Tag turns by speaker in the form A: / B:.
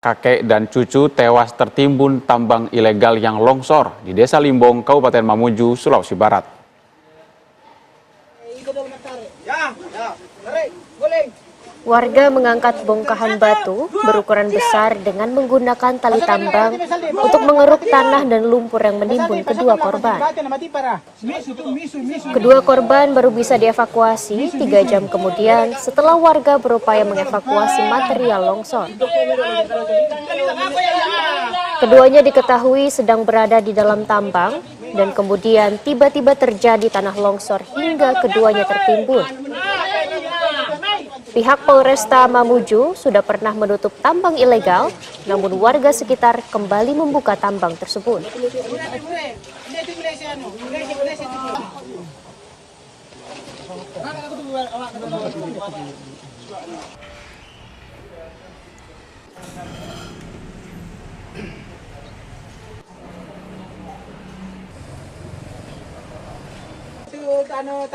A: Kakek dan cucu tewas tertimbun tambang ilegal yang longsor di Desa Limbong, Kabupaten Mamuju, Sulawesi Barat.
B: Warga mengangkat bongkahan batu berukuran besar dengan menggunakan tali tambang untuk mengeruk tanah dan lumpur yang menimbun kedua korban. Kedua korban baru bisa dievakuasi 3 jam kemudian setelah warga berupaya mengevakuasi material longsor. Keduanya diketahui sedang berada di dalam tambang dan kemudian tiba-tiba terjadi tanah longsor hingga keduanya tertimbun. Pihak Polresta Mamuju sudah pernah menutup tambang ilegal, namun warga sekitar kembali membuka tambang tersebut.
C: Tali